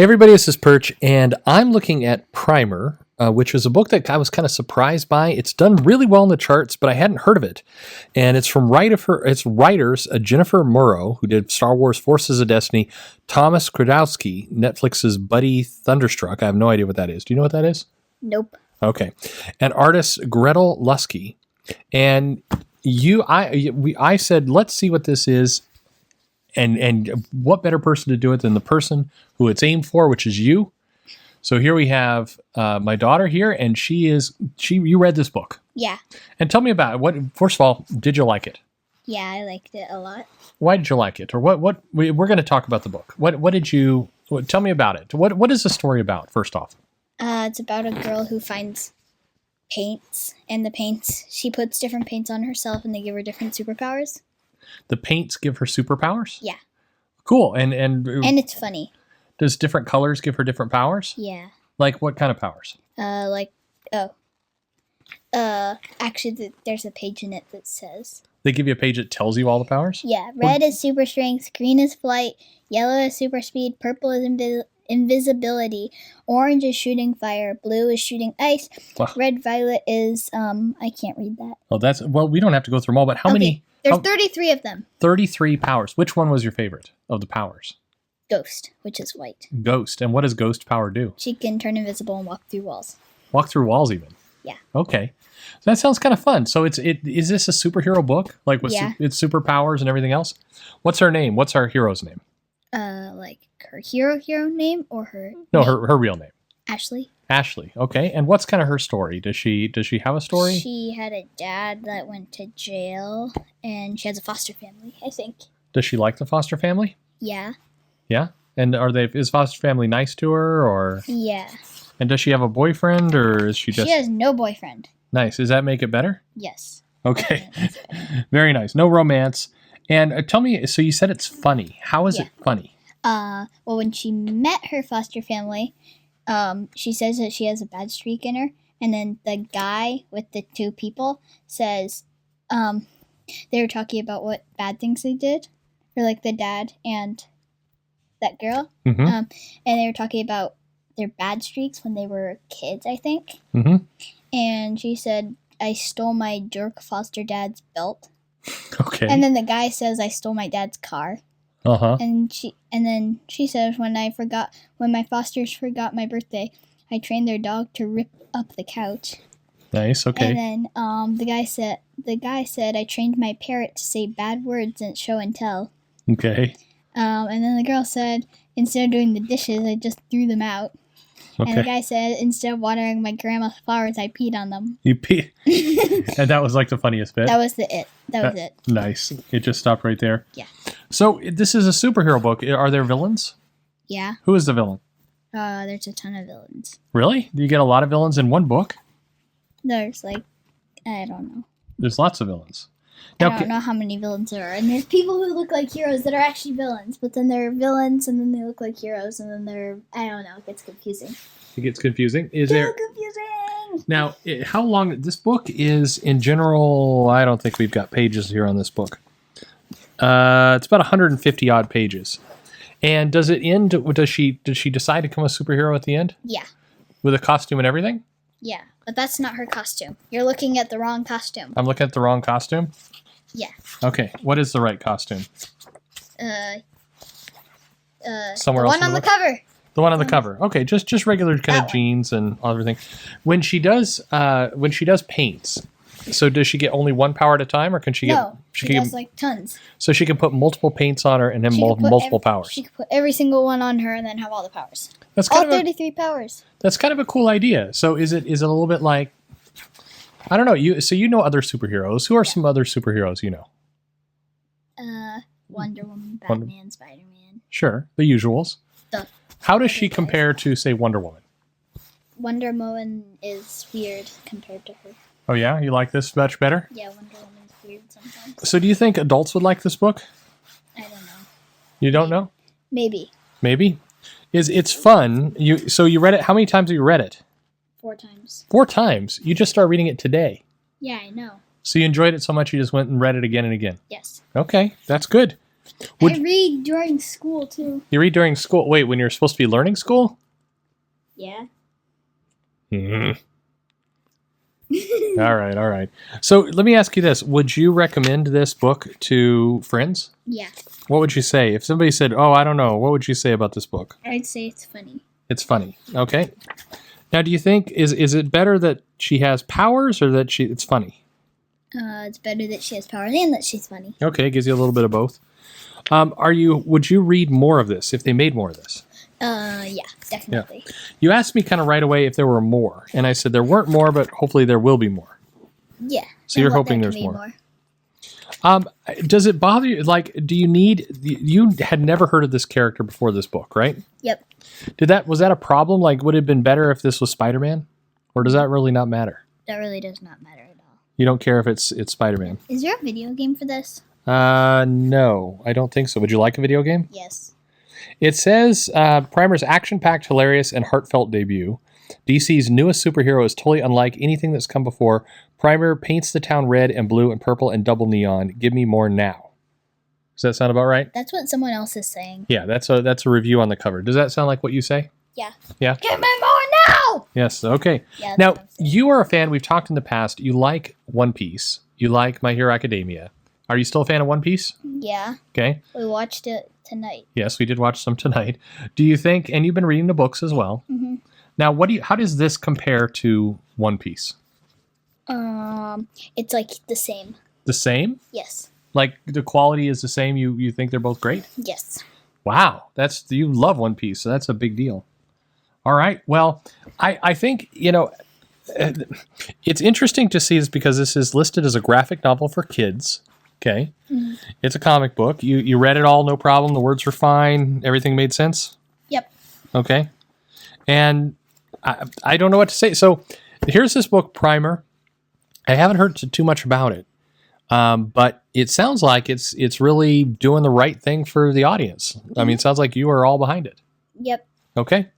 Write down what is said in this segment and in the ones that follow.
Hey everybody, this is Perch, and I'm looking at Primer, which is a book that I was kind of surprised by. It's done really well in the charts, but I hadn't heard of it. And it's from its writers, Jennifer Murrow, who did Star Wars Forces of Destiny, Thomas Kredowski, Netflix's Buddy Thunderstruck. I have no idea what that is. Do you know what that is? Nope. Okay. And artist Gretel Lusky. And I said, let's see what this is. And what better person to do it than the person who it's aimed for, which is you. So here we have my daughter here, and you read this book. Yeah. And tell me about it. First of all, did you like it? Yeah, I liked it a lot. Why did you like it? Or what we're going to talk about the book. Tell me about it. What is the story about, first off? It's about a girl who finds paints, and the paints, she puts different paints on herself, and they give her different superpowers. The paints give her superpowers? Yeah. Cool. And it's funny. Does different colors give her different powers? Yeah. Like what kind of powers? Actually, there's a page in it that says. They give you a page that tells you all the powers? Yeah. Red is super strength, green is flight, yellow is super speed, purple is invisibility, orange is shooting fire, blue is shooting ice, red violet is, I can't read that. Oh, we don't have to go through them all, but how many? There's 33 of them. 33 powers. Which one was your favorite of the powers? Ghost, which is white. Ghost. And what does Ghost power do? She can turn invisible and walk through walls. Walk through walls even? Yeah. Okay. So that sounds kind of fun. So is this a superhero book? Like with its superpowers and everything else? What's her name? What's our hero's name? Like her hero name or her No, name? her real name. Ashley. Ashley. Okay. And what's kind of her story? Does she have a story? She had a dad that went to jail, and she has a foster family, I think. Does she like the foster family? Yeah. Yeah? And is foster family nice to her, or? Yeah. And does she have a boyfriend, or is she just? She has no boyfriend. Nice. Does that make it better? Yes. Okay. Very nice. No romance. And tell me, so you said it's funny. How is it funny? Well, when she met her foster family, she says that she has a bad streak in her, and then the guy with the two people says, they were talking about what bad things they did, or like the dad and that girl, and they were talking about their bad streaks when they were kids, I think. And she said, I stole my jerk foster dad's belt. Okay. And then the guy says, I stole my dad's car. And then she says, when my fosters forgot my birthday, I trained their dog to rip up the couch. Nice. Okay. And then the guy said I trained my parrot to say bad words and show and tell. Okay. And then the girl said, instead of doing the dishes, I just threw them out. Okay. And the guy said, instead of watering my grandma's flowers, I peed on them. You peed? And that was like the funniest bit? That was it. Nice. It just stopped right there? Yeah. So this is a superhero book. Are there villains? Yeah. Who is the villain? There's a ton of villains. Really? Do you get a lot of villains in one book? There's I don't know. There's lots of villains. I don't know how many villains there are. And there's people who look like heroes that are actually villains, but then they're villains and then they look like heroes and then I don't know, it gets confusing. It gets confusing? Confusing! Now, how long, this book is in general, I don't think we've got pages here on this book. It's about 150 odd pages. And does it end, did she decide to become a superhero at the end? Yeah. With a costume and everything? Yeah, but that's not her costume. You're looking at the wrong costume. I'm looking at the wrong costume? Yeah. Okay, what is the right costume? Somewhere the else. one on the cover. The one on the cover. Okay, just regular kind of jeans and everything. When she does paints, so does she get only one power at a time, or can she get? No, she does like tons. So she can put multiple paints on her and then multiple powers. She can put every single one on her and then have all the powers. That's all 33 powers. That's kind of a cool idea. So is it a little bit like, I don't know, you know other superheroes. Who are some other superheroes you know? Wonder Woman, Batman, Spider-Man. Sure, the usuals. How does she compare to, say, Wonder Woman? Wonder Woman is weird compared to her. Oh yeah? You like this much better? Yeah, Wonder Woman's weird sometimes. So do you think adults would like this book? I don't know. You don't know? Maybe. Maybe? It's fun. So you read it, how many times have you read it? 4 times. 4 times? You just started reading it today. Yeah, I know. So you enjoyed it so much you just went and read it again and again? Yes. Okay, that's good. Would- I read during school too. You read during school. Wait, when you're supposed to be learning school? Yeah. Mhm. All right. So let me ask you this. Would you recommend this book to friends? Yeah. What would you say? If somebody said, oh, I don't know, what would you say about this book? I'd say it's funny. It's funny. Okay. Now, do you think, is it better that she has powers or that it's funny? It's better that she has power than that she's funny. Okay, gives you a little bit of both. Would you read more of this if they made more of this? Yeah, definitely. Yeah. You asked me kind of right away if there were more, and I said there weren't more, but hopefully there will be more. Yeah. So you're hoping there's more. Does it bother you? Like, you had never heard of this character before this book, right? Yep. Was that a problem? Like, would it have been better if this was Spider-Man? Or does that really not matter? That really does not matter at all. You don't care if it's Spider-Man? Is there a video game for this? No, I don't think so. Would you like a video game? Yes. It says Primer's action-packed, hilarious, and heartfelt debut. DC's newest superhero is totally unlike anything that's come before. Primer paints the town red and blue and purple and double neon. Give me more now. Does that sound about right? That's what someone else is saying. Yeah, that's a review on the cover. Does that sound like what you say? Yeah. Yeah? Give me more now! Yes, okay. Yeah, Now, what I'm saying. you are a fan. We've talked in the past. You like One Piece. You like My Hero Academia. Are you still a fan of One Piece? Yeah. Okay. We watched it tonight. Yes, we did watch some tonight. Do you think, and you've been reading the books as well. Mm-hmm. Now, how does this compare to One Piece? It's like the same. The same? Yes. Like the quality is the same? You think they're both great? Yes. Wow. You love One Piece, so that's a big deal. All right. Well, I think, it's interesting to see this because this is listed as a graphic novel for kids. Okay. Mm-hmm. It's a comic book. You read it all, no problem. The words were fine. Everything made sense? Yep. Okay. And I don't know what to say. So here's this book, Primer. I haven't heard too much about it. But it sounds like it's really doing the right thing for the audience. I mean, it sounds like you are all behind it. Yep. Okay.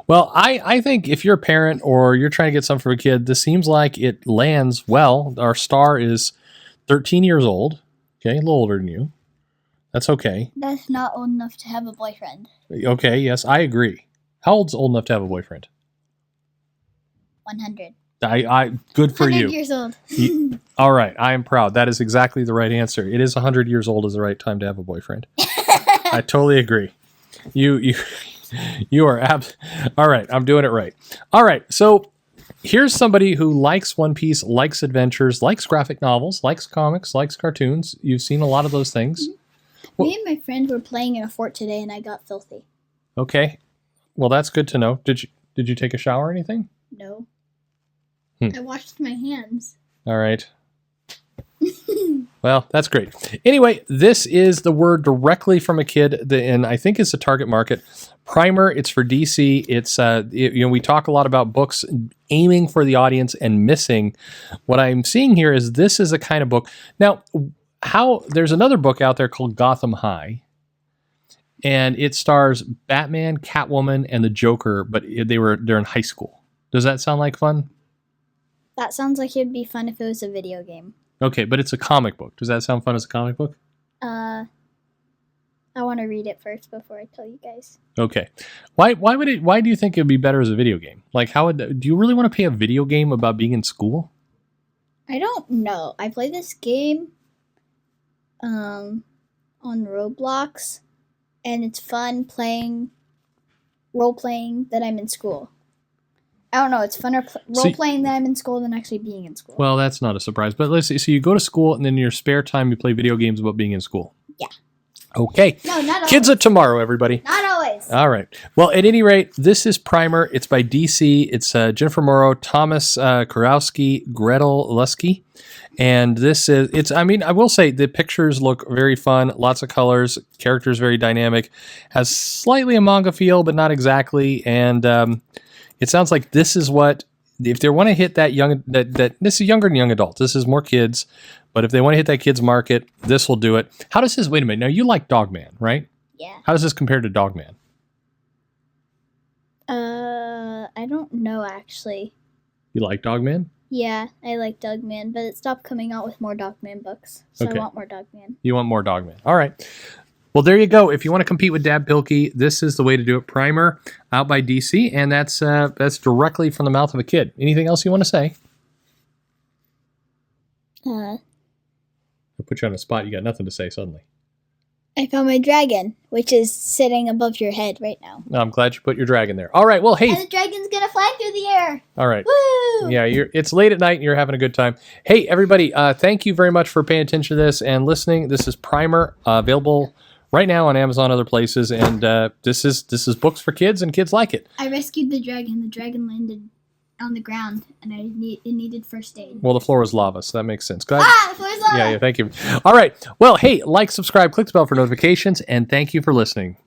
Well, I think if you're a parent or you're trying to get something for a kid, this seems like it lands well. Our star is 13 years old. Okay, a little older than you. That's okay. That's not old enough to have a boyfriend. Okay, yes, I agree. How old's old enough to have a boyfriend? 100. Good for 100 you. years old. All right, I am proud. That is exactly the right answer. It is 100 years old is the right time to have a boyfriend. I totally agree. You are all right. I'm doing it right. All right. So here's somebody who likes One Piece, likes adventures, likes graphic novels, likes comics, likes cartoons. You've seen a lot of those things. Mm-hmm. Me and my friend were playing in a fort today, and I got filthy. Okay. Well, that's good to know. Did you take a shower or anything? No. I washed my hands. All right. Well, that's great. Anyway, this is the word directly from a kid, and I think it's a target market. Primer, it's for DC. It's we talk a lot about books aiming for the audience and missing. What I'm seeing here is this is a kind of book. Now, there's another book out there called Gotham High, and it stars Batman, Catwoman, and the Joker, but they're in high school. Does that sound like fun? That sounds like it'd be fun if it was a video game. Okay, but it's a comic book. Does that sound fun as a comic book? I want to read it first before I tell you guys. Okay. Why do you think it would be better as a video game? Like, do you really want to play a video game about being in school? I don't know. I play this game on Roblox, and it's fun role-playing that I'm in school. I don't know. It's funner role-playing that I'm in school than actually being in school. Well, that's not a surprise. But let's see. So you go to school, and then in your spare time, you play video games about being in school. Yeah. Okay. No, not always. Kids of tomorrow, everybody. Not always. All right. Well, at any rate, this is Primer. It's by DC. It's Jennifer Morrow, Thomas Kurowski, Gretel Lusky. And I will say the pictures look very fun. Lots of colors. Characters very dynamic. Has slightly a manga feel, but not exactly. And it sounds like this is what, if they want to hit that this is younger than young adults. This is more kids. But if they want to hit that kids market, this will do it. How does this, wait a minute. Now you like Dogman, right? Yeah. How does this compare to Dogman? I don't know actually. You like Dogman? Yeah, I like Dogman, but it stopped coming out with more Dogman books. So Okay. I want more Dogman. You want more Dogman. All right. Well, there you go. If you want to compete with Dab Pilkey, this is the way to do it. Primer out by DC, and that's directly from the mouth of a kid. Anything else you want to say? Uh, I put you on the spot. You got nothing to say suddenly. I found my dragon, which is sitting above your head right now. No, I'm glad you put your dragon there. All right. Well, hey. And the dragon's gonna fly through the air. All right. Woo! Yeah, it's late at night and you're having a good time. Hey, everybody, thank you very much for paying attention to this and listening. This is Primer, available right now on Amazon, other places, and this is books for kids, and kids like it. I rescued the dragon. The dragon landed on the ground, and it needed first aid. Well, the floor was lava, so that makes sense. Go ahead. The floor is lava! Yeah, thank you. All right. Well, hey, like, subscribe, click the bell for notifications, and thank you for listening.